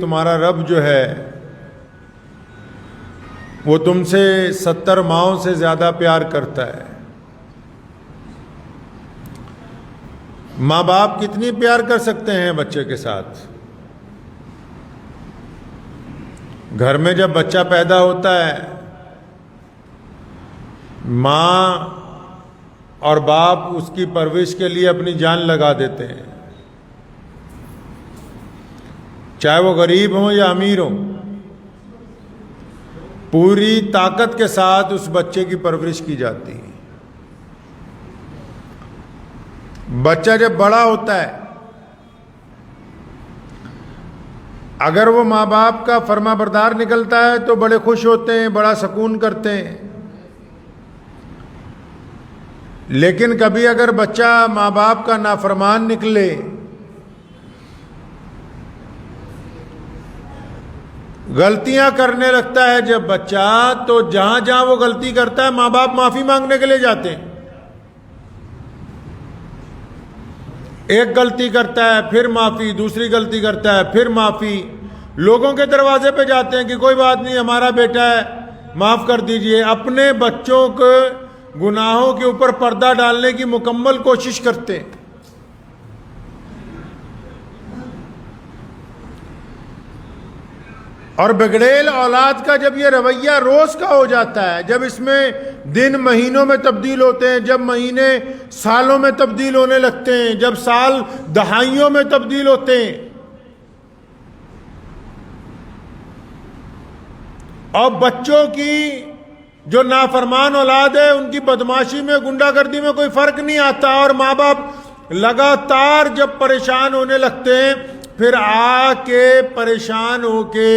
تمہارا رب جو ہے وہ تم سے 70 ماؤں سے زیادہ پیار کرتا ہے۔ ماں باپ کتنی پیار کر سکتے ہیں بچے کے ساتھ؟ گھر میں جب بچہ پیدا ہوتا ہے ماں اور باپ اس کی پرورش کے لیے اپنی جان لگا دیتے ہیں، چاہے وہ غریب ہوں یا امیر ہوں، پوری طاقت کے ساتھ اس بچے کی پرورش کی جاتی ہے۔ بچہ جب بڑا ہوتا ہے اگر وہ ماں باپ کا فرما بردار نکلتا ہے تو بڑے خوش ہوتے ہیں، بڑا سکون کرتے ہیں، لیکن کبھی اگر بچہ ماں باپ کا نافرمان نکلے، غلطیاں کرنے لگتا ہے جب بچہ، تو جہاں جہاں وہ غلطی کرتا ہے ماں باپ معافی مانگنے کے لیے جاتے ہیں۔ ایک غلطی کرتا ہے پھر معافی، دوسری غلطی کرتا ہے پھر معافی، لوگوں کے دروازے پہ جاتے ہیں کہ کوئی بات نہیں ہمارا بیٹا ہے معاف کر دیجئے۔ اپنے بچوں کے گناہوں کے اوپر پردہ ڈالنے کی مکمل کوشش کرتے ہیں۔ اور بگڑیل اولاد کا جب یہ رویہ روز کا ہو جاتا ہے، جب اس میں دن مہینوں میں تبدیل ہوتے ہیں، جب مہینے سالوں میں تبدیل ہونے لگتے ہیں، جب سال دہائیوں میں تبدیل ہوتے ہیں، اور بچوں کی جو نافرمان اولاد ہے ان کی بدماشی میں، غنڈہ گردی میں کوئی فرق نہیں آتا، اور ماں باپ لگاتار جب پریشان ہونے لگتے ہیں، پھر آ کے پریشان ہو کے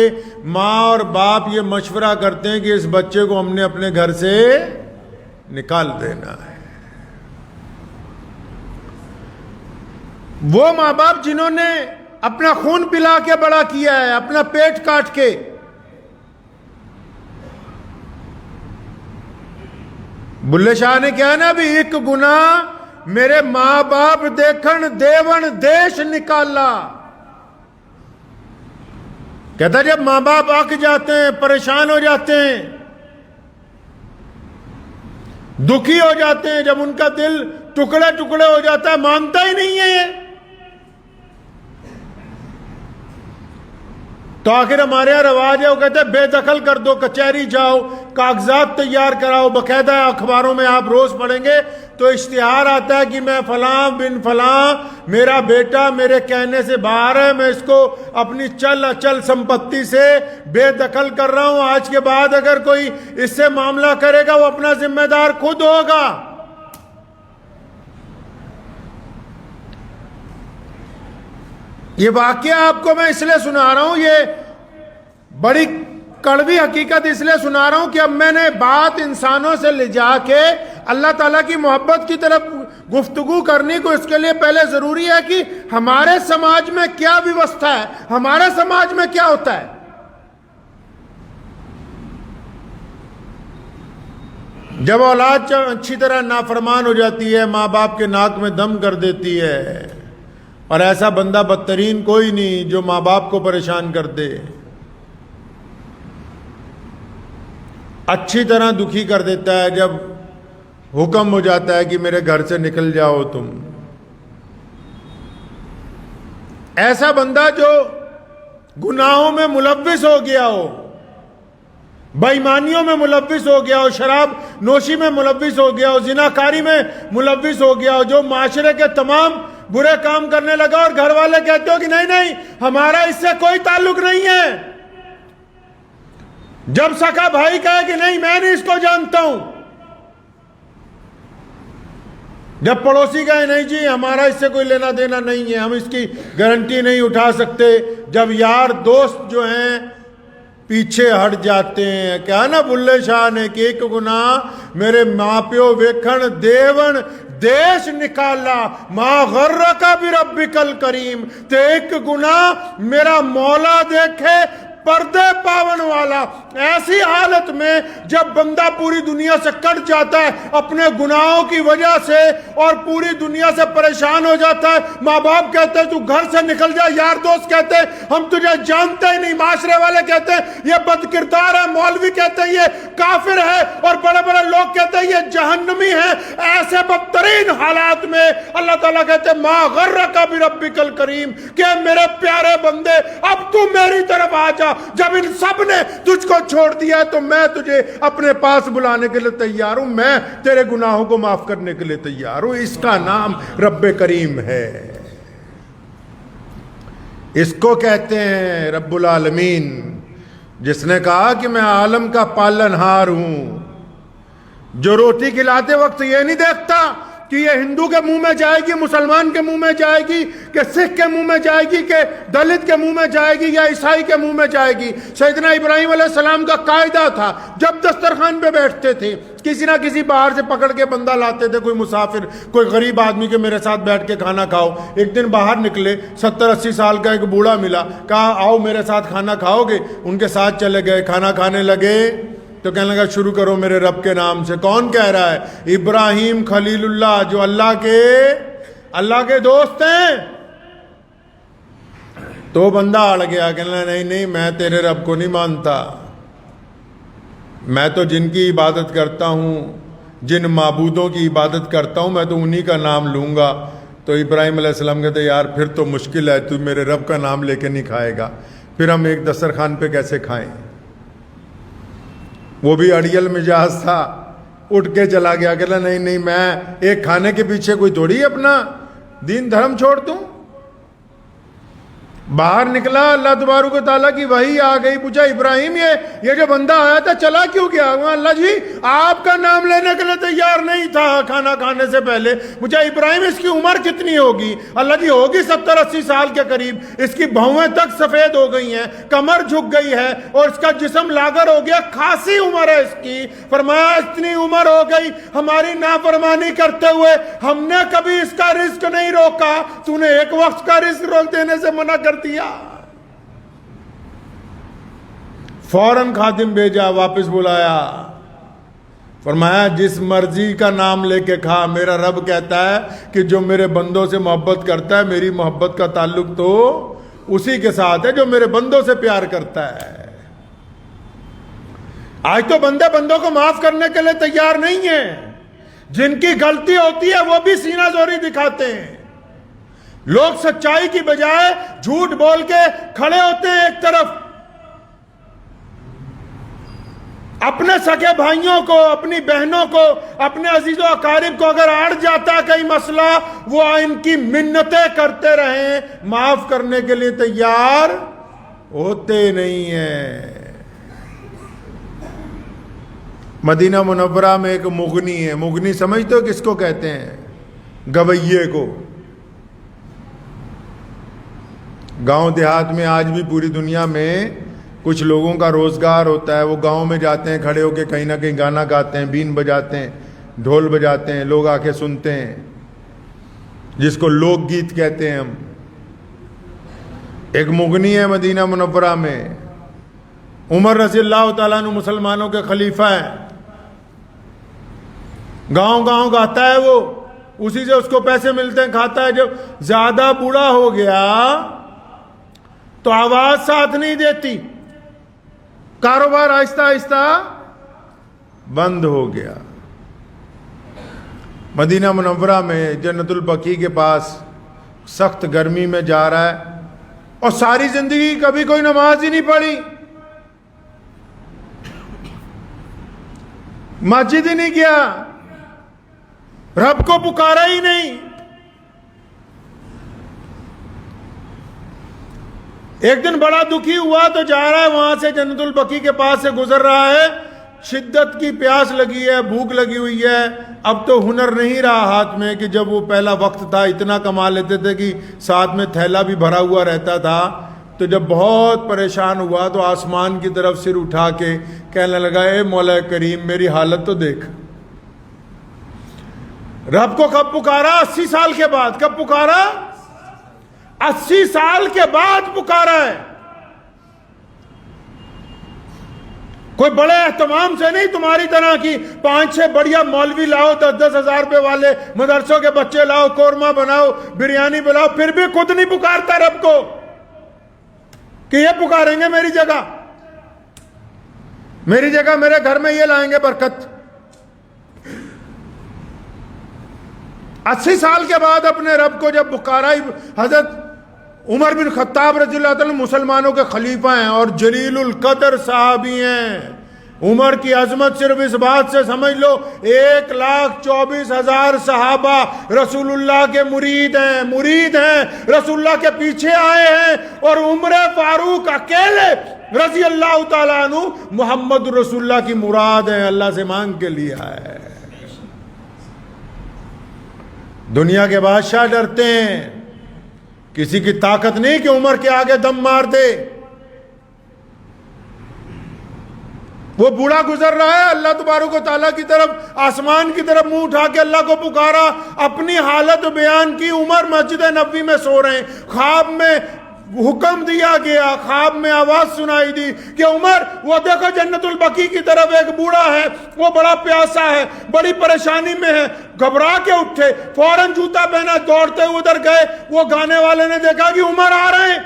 ماں اور باپ یہ مشورہ کرتے ہیں کہ اس بچے کو ہم نے اپنے گھر سے نکال دینا ہے۔ وہ ماں باپ جنہوں نے اپنا خون پلا کے بڑا کیا ہے، اپنا پیٹ کاٹ کے، بلے شاہ نے کیا نا بھی ایک گناہ میرے ماں باپ دیکھن دیون دیش نکالا۔ کہتا جب ماں باپ آک جاتے ہیں، پریشان ہو جاتے ہیں، دکھی ہو جاتے ہیں، جب ان کا دل ٹکڑے ٹکڑے ہو جاتا ہے، مانتا ہی نہیں ہے یہ، تو آخر ہمارے یہاں رواج ہے، وہ کہتے ہیں بے دخل کر دو، کچہری جاؤ، کاغذات تیار کراؤ، باقاعدہ اخباروں میں آپ روز پڑھیں گے تو اشتہار آتا ہے کہ میں فلاں بن فلاں، میرا بیٹا میرے کہنے سے باہر ہے، میں اس کو اپنی چل اچل سمپتی سے بے دخل کر رہا ہوں، آج کے بعد اگر کوئی اس سے معاملہ کرے گا وہ اپنا ذمہ دار خود ہوگا۔ یہ واقعہ آپ کو میں اس لیے سنا رہا ہوں، یہ بڑی کڑوی حقیقت اس لیے سنا رہا ہوں کہ اب میں نے بات انسانوں سے لے جا کے اللہ تعالیٰ کی محبت کی طرف گفتگو کرنی کو، اس کے لیے پہلے ضروری ہے کہ ہمارے سماج میں کیا ویوستھا ہے، ہمارے سماج میں کیا ہوتا ہے۔ جب اولاد اچھی طرح نافرمان ہو جاتی ہے، ماں باپ کے ناک میں دم کر دیتی ہے، اور ایسا بندہ بدترین کوئی نہیں جو ماں باپ کو پریشان کر دے، اچھی طرح دکھی کر دیتا ہے جب حکم ہو جاتا ہے کہ میرے گھر سے نکل جاؤ تم۔ ایسا بندہ جو گناہوں میں ملوث ہو گیا ہو، بے ایمانیوں میں ملوث ہو گیا ہو، شراب نوشی میں ملوث ہو گیا ہو، زناکاری میں ملوث ہو گیا ہو، جو معاشرے کے تمام برے کام کرنے لگا اور گھر والے کہتے ہو کہ نہیں نہیں ہمارا اس سے کوئی تعلق نہیں ہے، جب سکا بھائی کہے کہ نہیں میں نہیں اس کو جانتا ہوں، جب پڑوسی کہے نہیں جی ہمارا اس سے کوئی لینا دینا نہیں ہے، ہم اس کی گارنٹی نہیں اٹھا سکتے، جب یار دوست جو ہیں پیچھے ہٹ جاتے ہیں، کیا نا بلے شاہ نے کہ ایک گناہ میرے ماں پیو ویکھن دیون دیش نکالا، ما غرک بربک الکریم، تے ایک گناہ میرا مولا دیکھے پردے پاون والا. ایسی حالت میں جب بندہ پوری دنیا سے کٹ جاتا ہے اپنے گناہوں کی وجہ سے اور پوری دنیا سے پریشان ہو جاتا ہے, ماں باپ کہتے ہیں تو گھر سے نکل جا, یار دوست کہتے ہیں ہم تجھے جانتے ہی نہیں, معاشرے والے کہتے ہیں یہ بد کردار ہے, مولوی کہتے ہیں یہ کافر ہے, اور بڑے بڑے لوگ کہتے ہیں یہ جہنمی ہے. ایسے بدترین حالات میں اللہ تعالیٰ کہتے ہیں ما غرک بربک الکریم, کہ میرے پیارے بندے اب تو میری طرف آ جا. جب ان سب نے تجھ کو چھوڑ دیا ہے تو میں تجھے اپنے پاس بلانے کے لیے تیار ہوں, میں تیرے گناہوں کو معاف کرنے کے لیے تیار ہوں. اس کا نام رب کریم ہے. اس کو کہتے ہیں رب العالمین, جس نے کہا کہ میں عالم کا پالن ہار ہوں, جو روٹی کھلاتے وقت یہ نہیں دیکھتا کہ یہ ہندو کے منہ میں جائے گی, مسلمان کے منہ میں جائے گی, کہ سکھ کے منہ میں جائے گی, کہ دلت کے منہ میں جائے گی, یا عیسائی کے منہ میں جائے گی. سیدنا ابراہیم علیہ السلام کا قاعدہ تھا, جب دسترخوان پہ بیٹھتے تھے کسی نہ کسی باہر سے پکڑ کے بندہ لاتے تھے, کوئی مسافر, کوئی غریب آدمی کے میرے ساتھ بیٹھ کے کھانا کھاؤ. ایک دن باہر نکلے, 70-80 سال کا ایک بوڑھا ملا, کہا آؤ میرے ساتھ کھانا کھاؤ گے. ان کے ساتھ چلے گئے, کھانا کھانے لگے تو کہنے لگا شروع کرو میرے رب کے نام سے. کون کہہ رہا ہے؟ ابراہیم خلیل اللہ, جو اللہ کے دوست ہیں. تو بندہ اڑ گیا, کہنے لگا نہیں میں تیرے رب کو نہیں مانتا, میں تو جن کی عبادت کرتا ہوں, جن معبودوں کی عبادت کرتا ہوں, میں تو انہی کا نام لوں گا. تو ابراہیم علیہ السلام کہتے یار پھر تو مشکل ہے, تو میرے رب کا نام لے کے نہیں کھائے گا, پھر ہم ایک دسترخوان پہ کیسے کھائیں. وہ بھی اڑیل مزاج تھا, اٹھ کے چلا گیا, کہنا نہیں میں ایک کھانے کے پیچھے کوئی تھوڑی اپنا دین دھرم چھوڑ دوں. باہر نکلا, اللہ تبارک و تعالیٰ کی وحی آ گئی, پوچھا ابراہیم یہ جو بندہ آیا تھا چلا کیوں گیا؟ اللہ جی آپ کا نام لینے کے لیے تیار نہیں تھا کھانا کھانے سے پہلے. پوچھا ابراہیم اس کی عمر کتنی ہوگی؟ اللہ جی ہوگی 70-80 سال کے قریب, اس کی بھویں تک سفید ہو گئی ہیں, کمر جھک گئی ہے, اور اس کا جسم لاغر ہو گیا, خاصی عمر ہے اس کی. فرمایا اتنی عمر ہو گئی ہماری نافرمانی کرتے ہوئے, ہم نے کبھی اس کا رزق نہیں روکا, تو نے ایک وقت کا رزق روک دینے سے منع کر دیا. فوراً خادم بھیجا, واپس بلایا, فرمایا جس مرضی کا نام لے کے کھا, میرا رب کہتا ہے کہ جو میرے بندوں سے محبت کرتا ہے, میری محبت کا تعلق تو اسی کے ساتھ ہے جو میرے بندوں سے پیار کرتا ہے. آج تو بندے بندوں کو معاف کرنے کے لیے تیار نہیں ہیں, جن کی غلطی ہوتی ہے وہ بھی سینہ زوری دکھاتے ہیں. لوگ سچائی کی بجائے جھوٹ بول کے کھڑے ہوتے ہیں ایک طرف, اپنے سگے بھائیوں کو, اپنی بہنوں کو, اپنے عزیز و اقارب کو اگر اڑ جاتا ہے کئی مسئلہ, وہ ان کی منتیں کرتے رہیں, معاف کرنے کے لیے تیار ہوتے نہیں ہیں. مدینہ منورہ میں ایک مغنی ہے. مغنی سمجھتے ہو کس کو کہتے ہیں؟ گویے کو. گاؤں دیہات میں آج بھی پوری دنیا میں کچھ لوگوں کا روزگار ہوتا ہے, وہ گاؤں میں جاتے ہیں, کھڑے ہو کے کہیں نہ کہیں گانا گاتے ہیں, بین بجاتے ہیں, ڈھول بجاتے ہیں, لوگ آ کے سنتے ہیں, جس کو لوک گیت کہتے ہیں ہم. ایک مغنی ہے مدینہ منورہ میں, عمر رضی اللہ تعالیٰ عنہ مسلمانوں کے خلیفہ ہیں. گاؤں گاؤں گاتا ہے وہ, اسی سے اس کو پیسے ملتے ہیں, کھاتا ہے. جب زیادہ بوڑھا ہو گیا تو آواز ساتھ نہیں دیتی, کاروبار آہستہ آہستہ بند ہو گیا. مدینہ منورہ میں جنت البقیع کے پاس سخت گرمی میں جا رہا ہے, اور ساری زندگی کبھی کوئی نماز ہی نہیں پڑھی, مسجد ہی نہیں گیا, رب کو پکارا ہی نہیں. ایک دن بڑا دکھی ہوا تو جا رہا ہے, وہاں سے جنت البقیع کے پاس سے گزر رہا ہے, شدت کی پیاس لگی ہے, بھوک لگی ہوئی ہے. اب تو ہنر نہیں رہا ہاتھ میں, کہ جب وہ پہلا وقت تھا اتنا کما لیتے تھے کہ ساتھ میں تھیلا بھی بھرا ہوا رہتا تھا. تو جب بہت پریشان ہوا تو آسمان کی طرف سر اٹھا کے کہنے لگا اے مولا کریم میری حالت تو دیکھ. رب کو کب پکارا؟ 80 سال کے بعد. کب پکارا؟ 80 سال کے بعد پکارا ہے. کوئی بڑے اہتمام سے نہیں، تمہاری طرح کی 5-6 بڑھیا مولوی لاؤ، 10-10 ہزار روپے والے مدرسوں کے بچے لاؤ، قورمہ بناؤ، بریانی بناؤ، پھر بھی خود نہیں پکارتا رب کو کہ یہ پکاریں گے میری جگہ، میری جگہ میرے گھر میں یہ لائیں گے برکت۔ 80 سال کے بعد اپنے رب کو جب پکارا، حضرت عمر بن خطاب رضی اللہ عنہ مسلمانوں کے خلیفہ ہیں اور جلیل القدر صحابی ہیں۔ عمر کی عظمت صرف اس بات سے سمجھ لو، 1,24,000 صحابہ رسول اللہ کے مرید ہیں، رسول اللہ کے پیچھے آئے ہیں، اور عمر فاروق اکیلے رضی اللہ تعالیٰ عنہ محمد رسول اللہ کی مراد ہیں، اللہ سے مانگ کے لیا ہے۔ دنیا کے بادشاہ ڈرتے ہیں، کسی کی طاقت نہیں کہ عمر کے آگے دم مار دے۔ وہ بوڑھا گزر رہا ہے، اللہ تبارک و تعالیٰ کی طرف، آسمان کی طرف منہ اٹھا کے اللہ کو پکارا، اپنی حالت بیان کی۔ عمر مسجد نبوی میں سو رہے ہیں، خواب میں حکم دیا گیا، خواب میں آواز سنائی دی کہ عمر وہ دیکھو جنت البقیع کی طرف ایک بوڑھا ہے، وہ بڑا پیاسا ہے، بڑی پریشانی میں ہے۔ گھبرا کے اٹھے، فوراً جوتا پہنا، دوڑتے ادھر گئے۔ وہ گانے والے نے دیکھا کہ عمر آ رہے ہیں۔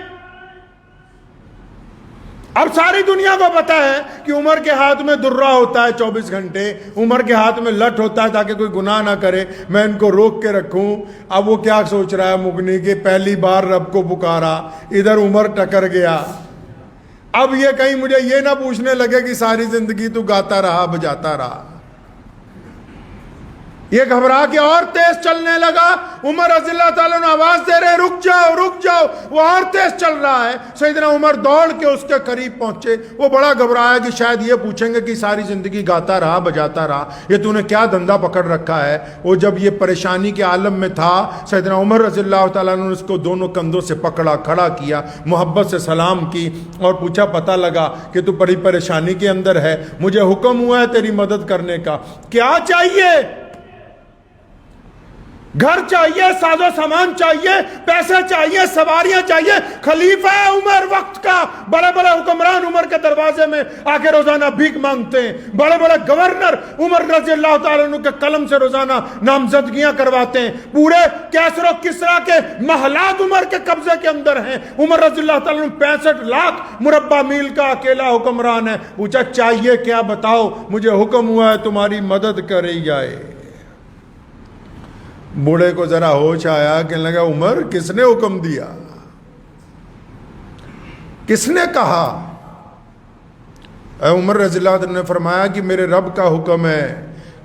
اب ساری دنیا کو پتا ہے کہ عمر کے ہاتھ میں درہ ہوتا ہے 24 گھنٹے، عمر کے ہاتھ میں لٹ ہوتا ہے تاکہ کوئی گناہ نہ کرے، میں ان کو روک کے رکھوں۔ اب وہ کیا سوچ رہا ہے مغنی کہ پہلی بار رب کو پکارا، ادھر عمر ٹکر گیا۔ اب یہ کہیں مجھے یہ نہ پوچھنے لگے کہ ساری زندگی تو گاتا رہا بجاتا رہا۔ یہ گھبرا کے اور تیز چلنے لگا۔ عمر رضی اللہ تعالیٰ نے آواز دے رہے رک جاؤ رک جاؤ، وہ اور تیز چل رہا ہے۔ سیدنا عمر دوڑ کے اس کے قریب پہنچے۔ وہ بڑا گھبرایا کہ شاید یہ پوچھیں گے کہ ساری زندگی گاتا رہا بجاتا رہا، یہ تو نے کیا دھندا پکڑ رکھا ہے۔ وہ جب یہ پریشانی کے عالم میں تھا، سیدنا عمر رضی اللہ تعالیٰ نے اس کو دونوں کندھوں سے پکڑا، کھڑا کیا، محبت سے سلام کی اور پوچھا پتہ لگا کہ تو بڑی پریشانی کے اندر ہے، مجھے حکم ہوا ہے تیری مدد کرنے کا، کیا چاہیے؟ گھر چاہیے، ساز و سامان چاہیے، پیسے چاہیے، سواریاں چاہیے۔ خلیفہ عمر وقت کا، بڑے بڑے حکمران عمر کے دروازے میں آ کے روزانہ بھیک مانگتے ہیں، بڑے بڑے گورنر عمر رضی اللہ تعالیٰ عنہ کے قلم سے روزانہ نامزدگیاں کرواتے ہیں، پورے کیسر و کسریٰ کے محلات عمر کے قبضے کے اندر ہیں۔ عمر رضی اللہ تعالیٰ عنہ 65 لاکھ مربع میل کا اکیلا حکمران ہے۔ پوچھا چاہیے کیا بتاؤ، مجھے حکم ہوا ہے تمہاری مدد کری جائے۔ بوڑھے کو ذرا ہوش آیا، کہنے لگا عمر کس نے حکم دیا، کس نے کہا؟ اے عمر رضی اللہ عنہ نے فرمایا کہ میرے رب کا حکم ہے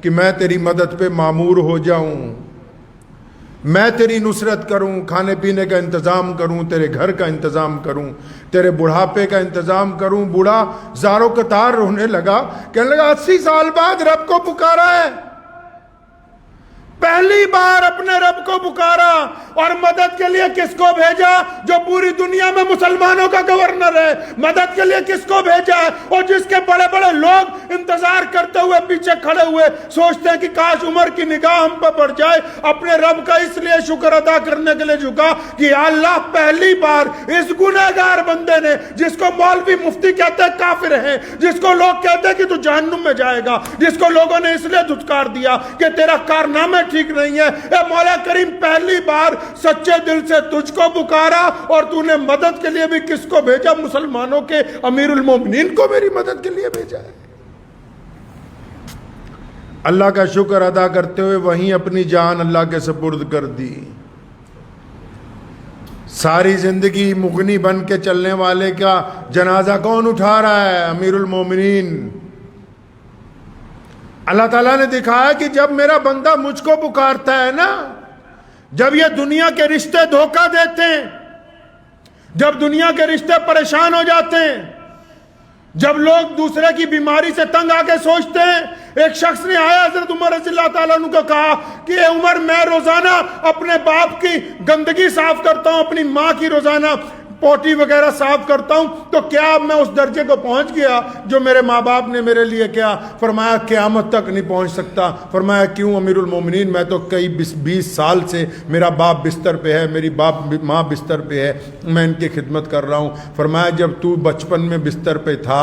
کہ میں تیری مدد پہ مامور ہو جاؤں، میں تیری نصرت کروں، کھانے پینے کا انتظام کروں، تیرے گھر کا انتظام کروں، تیرے بڑھاپے کا انتظام کروں۔ بوڑھا زاروں قطار رونے لگا، کہنے لگا 80 سال بعد رب کو پکارا ہے، پہلی بار اپنے رب کو پکارا، اور مدد کے لیے کس کو بھیجا؟ جو پوری دنیا میں مسلمانوں کا گورنر ہے۔ مدد کے لیے کس کو بھیجا ہے؟ اور جس کے بڑے بڑے لوگ انتظار کرتے ہوئے پیچھے کھڑے ہوئے سوچتے ہیں کہ کاش عمر کی نگاہ ہم پہ پڑ جائے۔ اپنے رب کا اس لیے شکر ادا کرنے کے لیے جھکا کہ اللہ پہلی بار اس گنہگار بندے نے، جس کو مولوی مفتی کہتے ہیں کافر ہے، جس کو لوگ کہتے ہیں کہ تو جہنم میں جائے گا، جس کو لوگوں نے اس لیے دھتکار دیا کہ تیرا کارنامے ٹھیک نہیں ہے، اے مولا کریم پہلی بار سچے دل سے تجھ کو پکارا، اور تو نے مدد کے لیے بھی کس کو بھیجا؟ مسلمانوں کے امیر المومنین کو میری مدد کے لیے بھیجا ہے۔ اللہ کا شکر ادا کرتے ہوئے وہیں اپنی جان اللہ کے سپرد کر دی۔ ساری زندگی مغنی بن کے چلنے والے کا جنازہ کون اٹھا رہا ہے؟ امیر المومنین۔ اللہ تعالیٰ نے دکھایا کہ جب میرا بندہ مجھ کو پکارتا ہے نا، جب یہ دنیا کے رشتے دھوکہ دیتے ہیں، جب دنیا کے رشتے پریشان ہو جاتے ہیں، جب لوگ دوسرے کی بیماری سے تنگ آ کے سوچتے ہیں۔ ایک شخص نے آیا حضرت عمر رضی اللہ تعالیٰ عنہ کو کہا کہ اے عمر میں روزانہ اپنے باپ کی گندگی صاف کرتا ہوں، اپنی ماں کی روزانہ پوٹی وغیرہ صاف کرتا ہوں، تو کیا اب میں اس درجے کو پہنچ گیا جو میرے ماں باپ نے میرے لیے کیا؟ فرمایا قیامت تک نہیں پہنچ سکتا۔ فرمایا کیوں امیر المومنین؟ میں تو کئی 20 سال سے میرا باپ بستر پہ ہے، میری ماں بستر پہ ہے، میں ان کی خدمت کر رہا ہوں۔ فرمایا جب تو بچپن میں بستر پہ تھا،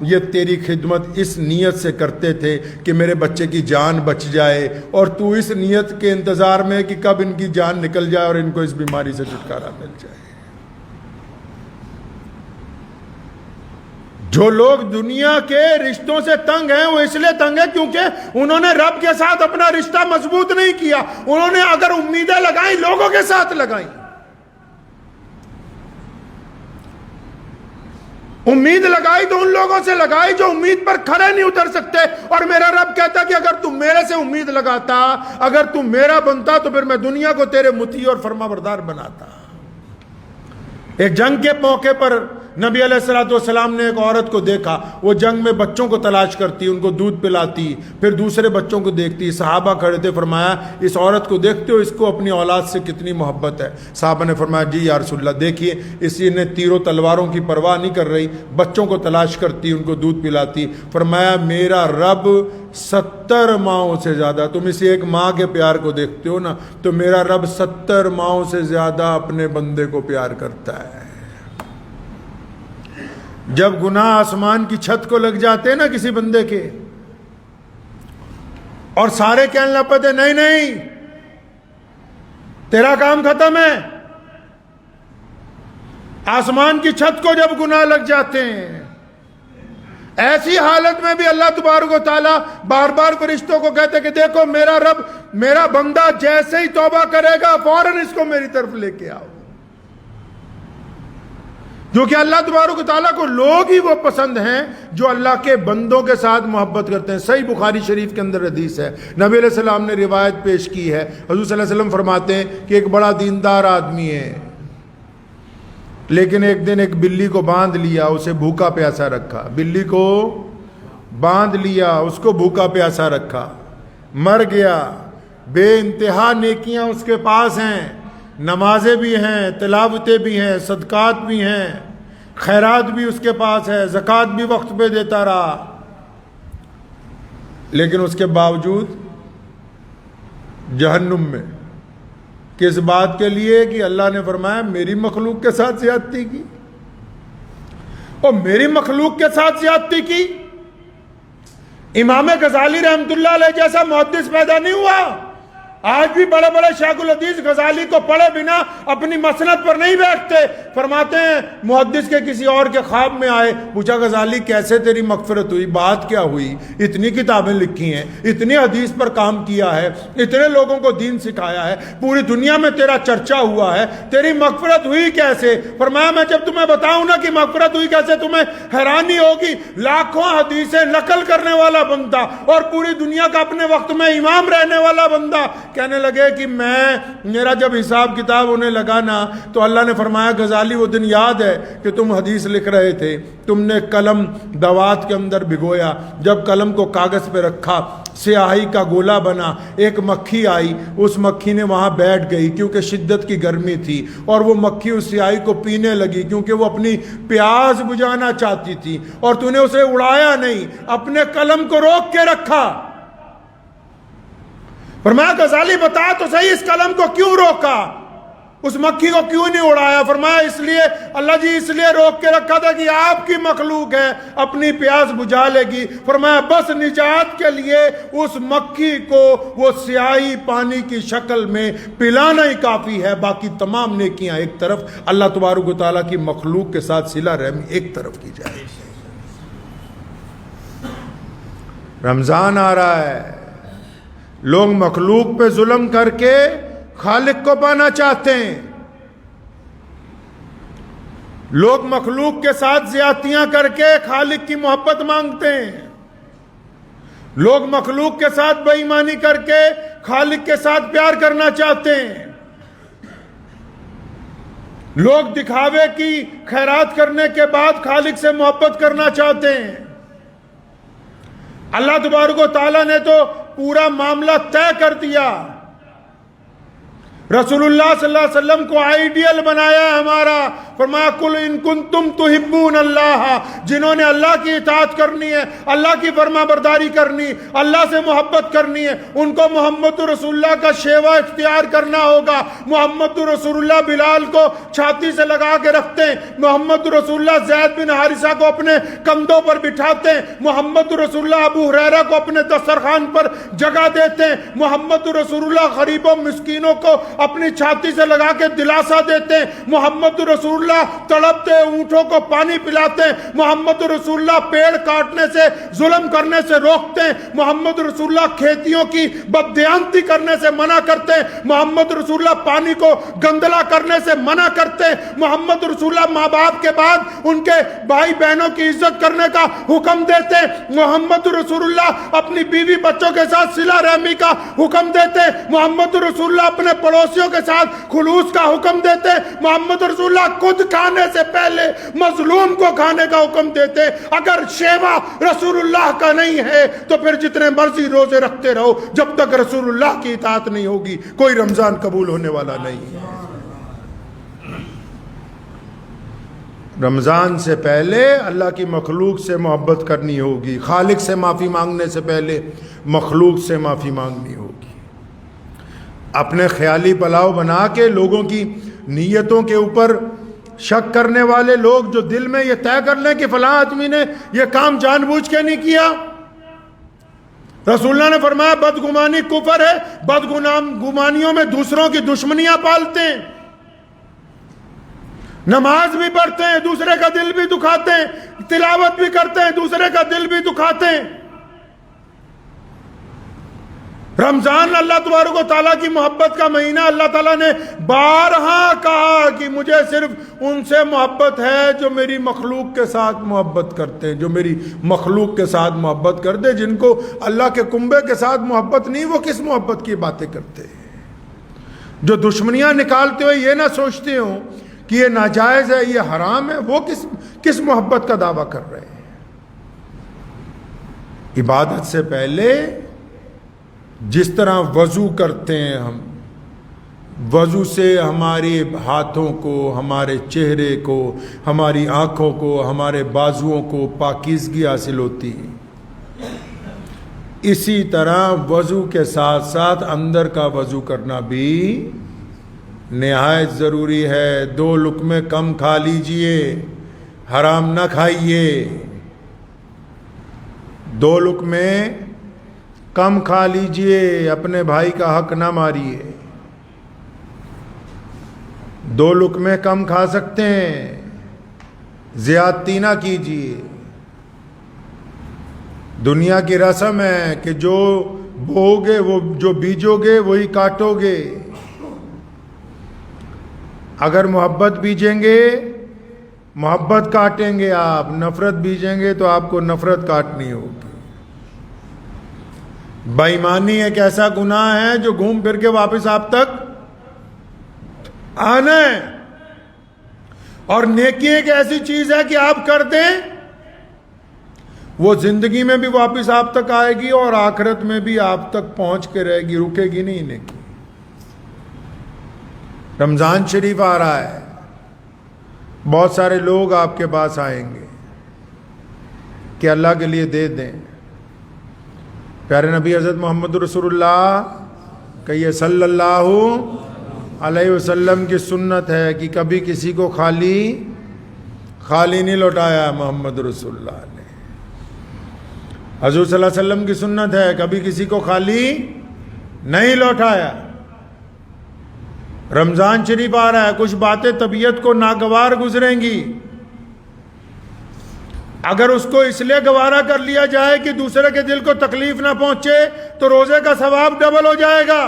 یہ تیری خدمت اس نیت سے کرتے تھے کہ میرے بچے کی جان بچ جائے، اور تو اس نیت کے انتظار میں کہ کب ان کی جان نکل جائے اور ان کو اس بیماری سے چھٹکارا مل جائے۔ جو لوگ دنیا کے رشتوں سے تنگ ہیں وہ اس لیے تنگ ہیں کیونکہ انہوں نے رب کے ساتھ اپنا رشتہ مضبوط نہیں کیا۔ انہوں نے اگر امیدیں لگائیں لوگوں کے ساتھ لگائیں، امید لگائی تو ان لوگوں سے لگائی جو امید پر کھڑے نہیں اتر سکتے۔ اور میرا رب کہتا کہ اگر تم میرے سے امید لگاتا، اگر تم میرا بنتا، تو پھر میں دنیا کو تیرے مطیع اور فرمانبردار بناتا۔ ایک جنگ کے موقع پر نبی علیہ السلام نے ایک عورت کو دیکھا، وہ جنگ میں بچوں کو تلاش کرتی، ان کو دودھ پلاتی، پھر دوسرے بچوں کو دیکھتی۔ صحابہ کھڑے تھے، فرمایا اس عورت کو دیکھتے ہو، اس کو اپنی اولاد سے کتنی محبت ہے؟ صحابہ نے فرمایا جی یا رسول اللہ، دیکھیے اسی نے تیروں تلواروں کی پرواہ نہیں کر رہی، بچوں کو تلاش کرتی، ان کو دودھ پلاتی۔ فرمایا میرا رب 70 ماؤں سے زیادہ، تم اسی ایک ماں کے پیار کو دیکھتے ہو نا، تو میرا رب 70 ماؤں سے زیادہ اپنے بندے کو پیار کرتا ہے۔ جب گناہ آسمان کی چھت کو لگ جاتے ہیں نا کسی بندے کے، اور سارے کہنے لگ پتے نہیں نہیں تیرا کام ختم ہے، آسمان کی چھت کو جب گناہ لگ جاتے ہیں، ایسی حالت میں بھی اللہ تبارک و تعالیٰ بار بار فرشتوں کو کہتے کہ دیکھو میرا رب، میرا بندہ جیسے ہی توبہ کرے گا فوراً اس کو میری طرف لے کے آؤ، کیونکہ اللہ تبارک و تعالیٰ کو لوگ ہی وہ پسند ہیں جو اللہ کے بندوں کے ساتھ محبت کرتے ہیں۔ صحیح بخاری شریف کے اندر حدیث ہے، نبی علیہ السلام نے روایت پیش کی ہے، حضور صلی اللہ علیہ وسلم فرماتے ہیں کہ ایک بڑا دیندار آدمی ہے، لیکن ایک دن ایک بلی کو باندھ لیا، اسے بھوکا پیاسا رکھا، بلی کو باندھ لیا، اس کو بھوکا پیاسا رکھا، مر گیا۔ بے انتہا نیکیاں اس کے پاس ہیں، نمازیں بھی ہیں، تلاوتیں بھی ہیں، صدقات بھی ہیں، خیرات بھی اس کے پاس ہے، زکوٰۃ بھی وقت پہ دیتا رہا، لیکن اس کے باوجود جہنم میں۔ کس بات کے لیے؟ کہ اللہ نے فرمایا میری مخلوق کے ساتھ زیادتی کی، اور میری مخلوق کے ساتھ زیادتی کی۔ امام غزالی رحمۃ اللہ علیہ جیسا محدث پیدا نہیں ہوا۔ آج بھی بڑے بڑے شیخ الحدیث غزالی کو پڑھے بنا اپنی مسند پر نہیں بیٹھتے۔ فرماتے ہیں محدث کے کسی اور کے خواب میں آئے، پوچھا غزالی کیسے تیری مغفرت ہوئی، بات کیا ہوئی؟ اتنی کتابیں لکھی ہیں، اتنی حدیث پر کام کیا ہے، اتنے لوگوں کو دین سکھایا ہے، پوری دنیا میں تیرا چرچا ہوا ہے، تیری مغفرت ہوئی کیسے؟ فرمایا میں جب تمہیں بتاؤں نا کہ مغفرت ہوئی کیسے تمہیں حیرانی ہوگی۔ لاکھوں حدیثیں نقل کرنے والا بندہ اور پوری دنیا کا اپنے وقت میں امام رہنے والا بندہ کہنے لگے کہ میرا جب حساب کتاب ہونے لگا نا تو اللہ نے فرمایا غزالی وہ دن یاد ہے کہ تم حدیث لکھ رہے تھے، تم نے قلم دوات کے اندر بھگویا، جب قلم کو کاغذ پہ رکھا سیاہی کا گولا بنا، ایک مکھی آئی، اس مکھی نے وہاں بیٹھ گئی کیونکہ شدت کی گرمی تھی، اور وہ مکھی اس سیاہی کو پینے لگی کیونکہ وہ اپنی پیاس بجھانا چاہتی تھی، اور تو نے اسے اڑایا نہیں، اپنے قلم کو روک کے رکھا۔ فرمایا غزالی بتا تو صحیح اس قلم کو کیوں روکا، اس مکھی کو کیوں نہیں اڑایا؟ فرمایا اس لیے اللہ جی اس لیے روک کے رکھا تھا کہ آپ کی مخلوق ہے، اپنی پیاس بجھا لے گی۔ فرمایا بس نجات کے لیے اس مکھی کو وہ سیاہی پانی کی شکل میں پلانا ہی کافی ہے، باقی تمام نیکیاں ایک طرف، اللہ تبارک و تعالیٰ کی مخلوق کے ساتھ صلہ رحمی ایک طرف کی جائے۔ رمضان آ رہا ہے، لوگ مخلوق پہ ظلم کر کے خالق کو پانا چاہتے ہیں، لوگ مخلوق کے ساتھ زیادتیاں کر کے خالق کی محبت مانگتے ہیں، لوگ مخلوق کے ساتھ بے ایمانی کر کے خالق کے ساتھ پیار کرنا چاہتے ہیں، لوگ دکھاوے کی خیرات کرنے کے بعد خالق سے محبت کرنا چاہتے ہیں۔ اللہ تبارک و تعالیٰ نے تو پورا معاملہ طے کر دیا، رسول اللہ صلی اللہ علیہ وسلم کو آئیڈیل بنایا ہمارا فرمایا قل ان کنتم تحبون اللہ، جنہوں نے اللہ کی اطاعت کرنی ہے، اللہ کی فرما برداری کرنی، اللہ سے محبت کرنی ہے، ان کو محمد رسول اللہ کا شیوا اختیار کرنا ہوگا۔ محمد رسول اللہ بلال کو چھاتی سے لگا کے رکھتے ہیں، محمد رسول اللہ زید بن حارثہ کو اپنے کندھوں پر بٹھاتے ہیں، محمد رسول اللہ ابو ہریرہ کو اپنے دسترخوان پر جگہ دیتے ہیں، محمد رسول اللہ غریبوں مسکینوں کو اپنی چھاتی سے لگا کے دلاسا دیتے ہیں، محمد رسول اللہ تڑپتے اونٹوں کو پانی پلاتے ہیں، محمد رسول اللہ پیڑ کاٹنے سے ظلم کرنے سے روکتے ہیں، محمد رسول اللہ کھیتیوں کی بددیانتی کرنے سے منع کرتے ہیں، محمد رسول اللہ پانی کو گندلا کرنے سے منع کرتے ہیں، محمد رسول اللہ ماں باپ کے بعد ان کے بھائی بہنوں کی عزت کرنے کا حکم دیتے ہیں، محمد رسول اللہ اپنی بیوی بچوں کے ساتھ صلہ رحمی کا حکم دیتے ہیں، محمد رسول اللہ اپنے پڑوسیوں کے ساتھ خلوص کا حکم دیتے ہیں، محمد رسول اللہ خود کھانے سے پہلے مظلوم کو کھانے کا حکم دیتے ہیں۔ اگر شیوا رسول اللہ کا نہیں ہے تو پھر جتنے مرضی روزے رکھتے رہو، جب تک رسول اللہ کی اطاعت نہیں ہوگی کوئی رمضان قبول ہونے والا نہیں ہے۔ رمضان سے پہلے اللہ کی مخلوق سے محبت کرنی ہوگی، خالق سے معافی مانگنے سے پہلے مخلوق سے معافی مانگنی ہوگی۔ اپنے خیالی پلاؤ بنا کے لوگوں کی نیتوں کے اوپر شک کرنے والے لوگ جو دل میں یہ طے کر لیں کہ فلاں آدمی نے یہ کام جان بوجھ کے نہیں کیا، رسول اللہ نے فرمایا بدگمانی کفر ہے، بدگمانیوں میں دوسروں کی دشمنیاں پالتے ہیں، نماز بھی پڑھتے ہیں دوسرے کا دل بھی دکھاتے ہیں، تلاوت بھی کرتے ہیں دوسرے کا دل بھی دکھاتے ہیں۔ رمضان اللہ تبارک و تعالیٰ کی محبت کا مہینہ، اللہ تعالیٰ نے بارہا کہا کہ مجھے صرف ان سے محبت ہے جو میری مخلوق کے ساتھ محبت کرتے ہیں، جو میری مخلوق کے ساتھ محبت کرتے ہیں۔ جن کو اللہ کے کنبے کے ساتھ محبت نہیں، وہ کس محبت کی باتیں کرتے ہیں؟ جو دشمنیاں نکالتے ہوئے یہ نہ سوچتے ہوں کہ یہ ناجائز ہے، یہ حرام ہے، وہ کس محبت کا دعویٰ کر رہے ہیں؟ عبادت سے پہلے جس طرح وضو کرتے ہیں ہم، وضو سے ہمارے ہاتھوں کو، ہمارے چہرے کو، ہماری آنکھوں کو، ہمارے بازوؤں کو پاکیزگی حاصل ہوتی ہے، اسی طرح وضو کے ساتھ ساتھ اندر کا وضو کرنا بھی نہایت ضروری ہے۔ 2 لقمے کم کھا لیجئے، حرام نہ کھائیے، 2 لقمے کم کھا لیجئے، اپنے بھائی کا حق نہ ماریے۔ 2 لقمے کم کھا سکتے ہیں، زیادتی نہ کیجئے۔ دنیا کی رسم ہے کہ جو بوؤ گے، وہ جو بیجو گے وہی کاٹو گے۔ اگر محبت بیجیں گے محبت کاٹیں گے آپ، نفرت بیجیں گے تو آپ کو نفرت کاٹنی ہوگی۔ بے ایمانی ایک ایسا گناہ ہے جو گھوم پھر کے واپس آپ تک آنا ہے، اور نیکی ایک ایسی چیز ہے کہ آپ کر دیں وہ زندگی میں بھی واپس آپ تک آئے گی اور آخرت میں بھی آپ تک پہنچ کے رہے گی، رکے گی نہیں نیکی۔ رمضان شریف آ رہا ہے، بہت سارے لوگ آپ کے پاس آئیں گے کہ اللہ کے لیے دے دیں۔ پیارے نبی حضرت محمد رسول اللہ کہیے صلی اللہ علیہ وسلم کی سنت ہے کہ کبھی کسی کو خالی نہیں لوٹایا محمد رسول اللہ نے۔ حضور صلی اللہ علیہ وسلم کی سنت ہے کبھی کسی کو خالی نہیں لوٹایا۔ رمضان شریف آ رہا ہے، کچھ باتیں طبیعت کو ناگوار گزریں گی، اگر اس کو اس لیے گوارا کر لیا جائے کہ دوسرے کے دل کو تکلیف نہ پہنچے تو روزے کا ثواب ڈبل ہو جائے گا۔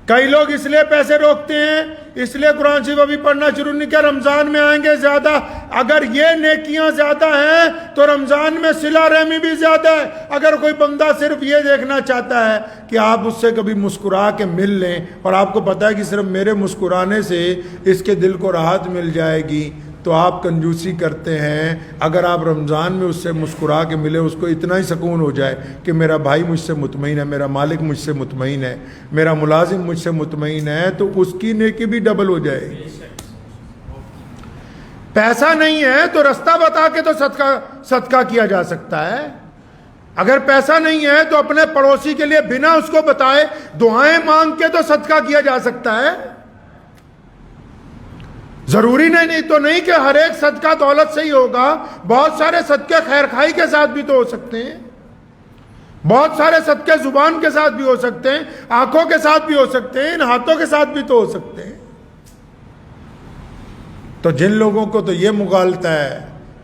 کئی لوگ اس لیے پیسے روکتے ہیں، اس لیے قرآن شریف ابھی پڑھنا شروع نہیں کیا، رمضان میں آئیں گے زیادہ۔ اگر یہ نیکیاں زیادہ ہیں تو رمضان میں صلہ رحمی بھی زیادہ ہے۔ اگر کوئی بندہ صرف یہ دیکھنا چاہتا ہے کہ آپ اس سے کبھی مسکرا کے مل لیں اور آپ کو پتہ ہے کہ صرف میرے مسکرانے سے اس کے دل کو راحت مل جائے گی، تو آپ کنجوسی کرتے ہیں۔ اگر آپ رمضان میں اس سے مسکرا کے ملے، اس کو اتنا ہی سکون ہو جائے کہ میرا بھائی مجھ سے مطمئن ہے، میرا مالک مجھ سے مطمئن ہے، میرا ملازم مجھ سے مطمئن ہے، تو اس کی نیکی بھی ڈبل ہو جائے گی۔ پیسہ نہیں ہے تو رستہ بتا کے تو صدقہ کیا جا سکتا ہے. اگر پیسہ نہیں ہے تو اپنے پڑوسی کے لیے بنا اس کو بتائے دعائیں مانگ کے تو صدقہ کیا جا سکتا ہے. ضروری نہیں تو نہیں کہ ہر ایک صدقہ دولت سے ہی ہوگا. بہت سارے صدقے خیر خواہی کے ساتھ بھی تو ہو سکتے ہیں. بہت سارے صدقے زبان کے ساتھ بھی ہو سکتے ہیں, آنکھوں کے ساتھ بھی ہو سکتے ہیں, ان ہاتھوں کے ساتھ بھی تو ہو سکتے ہیں. تو جن لوگوں کو تو یہ مغالطہ ہے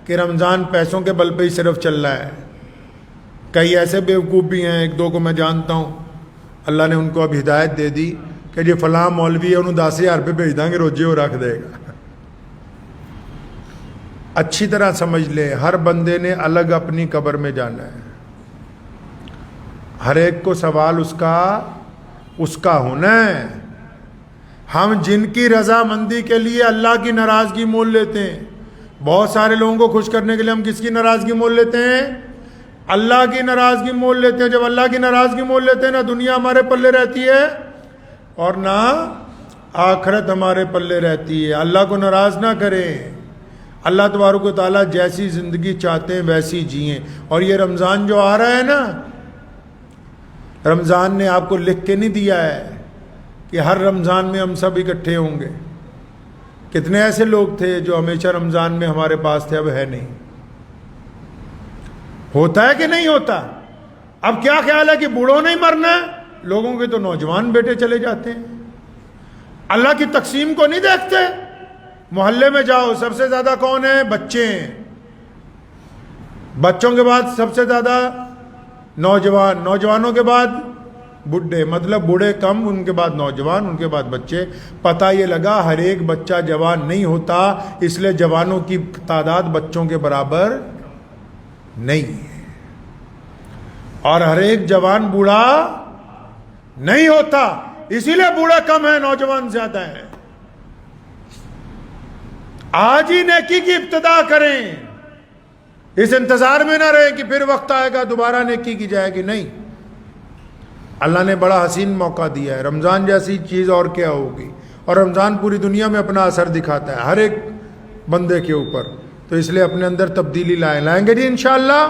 کہ رمضان پیسوں کے بل پہ ہی صرف چل رہا ہے, کئی ایسے بیوقوف بھی ہیں, ایک دو کو میں جانتا ہوں, اللہ نے ان کو اب ہدایت دے دی کہ جی فلاں مولوی ہے انہوں 10,000 روپے بھیج دیں گے روزے وہ رکھ دے گا. اچھی طرح سمجھ لے, ہر بندے نے الگ اپنی قبر میں جانا ہے. ہر ایک کو سوال اس کا ہونا ہے. ہم جن کی رضامندی کے لیے اللہ کی ناراضگی مول لیتے ہیں, بہت سارے لوگوں کو خوش کرنے کے لیے ہم کس کی ناراضگی مول لیتے ہیں؟ اللہ کی ناراضگی مول لیتے ہیں. جب اللہ کی ناراضگی مول لیتے ہیں, نہ دنیا ہمارے پلے رہتی ہے اور نہ آخرت ہمارے پلے رہتی ہے. اللہ کو ناراض نہ کریں. اللہ تبارک و تعالیٰ جیسی زندگی چاہتے ہیں ویسی جئیں. اور یہ رمضان جو آ رہا ہے نا, رمضان نے آپ کو لکھ کے نہیں دیا ہے کہ ہر رمضان میں ہم سب اکٹھے ہوں گے. کتنے ایسے لوگ تھے جو ہمیشہ رمضان میں ہمارے پاس تھے, اب ہے نہیں. ہوتا ہے کہ نہیں ہوتا؟ اب کیا خیال ہے کہ بوڑھوں نہیں مرنا ہے؟ لوگوں کے تو نوجوان بیٹے چلے جاتے ہیں. اللہ کی تقسیم کو نہیں دیکھتے؟ محلے میں جاؤ, سب سے زیادہ کون ہے؟ بچے ہیں. بچوں کے بعد سب سے زیادہ نوجوان, نوجوانوں کے بعد بڈھے, مطلب بوڑھے کم, ان کے بعد نوجوان, ان کے بعد بچے. پتہ یہ لگا ہر ایک بچہ جوان نہیں ہوتا, اس لیے جوانوں کی تعداد بچوں کے برابر نہیں ہے. اور ہر ایک جوان بوڑھا نہیں ہوتا, اسی لیے بوڑھا کم ہے, نوجوان زیادہ ہے. آج ہی نیکی کی ابتدا کریں, اس انتظار میں نہ رہے کہ پھر وقت آئے گا دوبارہ نیکی کی جائے گی. نہیں, اللہ نے بڑا حسین موقع دیا ہے. رمضان جیسی چیز اور کیا ہوگی. اور رمضان پوری دنیا میں اپنا اثر دکھاتا ہے ہر ایک بندے کے اوپر. تو اس لیے اپنے اندر تبدیلی لائیں گے جی انشاءاللہ.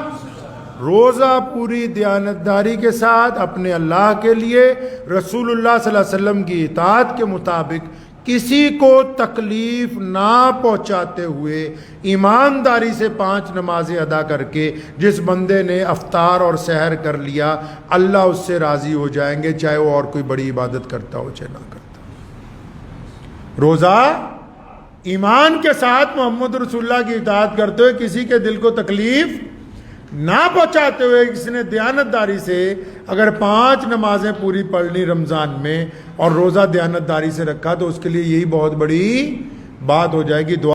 روزہ پوری دیانتداری کے ساتھ اپنے اللہ کے لیے رسول اللہ صلی اللہ علیہ وسلم کی اطاعت کے مطابق کسی کو تکلیف نہ پہنچاتے ہوئے ایمانداری سے 5 نمازیں ادا کر کے جس بندے نے افطار اور سحر کر لیا, اللہ اس سے راضی ہو جائیں گے, چاہے وہ اور کوئی بڑی عبادت کرتا ہو چاہے نہ کرتا. روزہ ایمان کے ساتھ محمد رسول اللہ کی اطاعت کرتے ہوئے, کسی کے دل کو تکلیف نہ پہنچاتے ہوئے, کسی نے دیانتداری سے اگر 5 نمازیں پوری پڑھ لی رمضان میں اور روزہ دیانتداری سے رکھا, تو اس کے لیے یہی بہت بڑی بات ہو جائے گی. دعا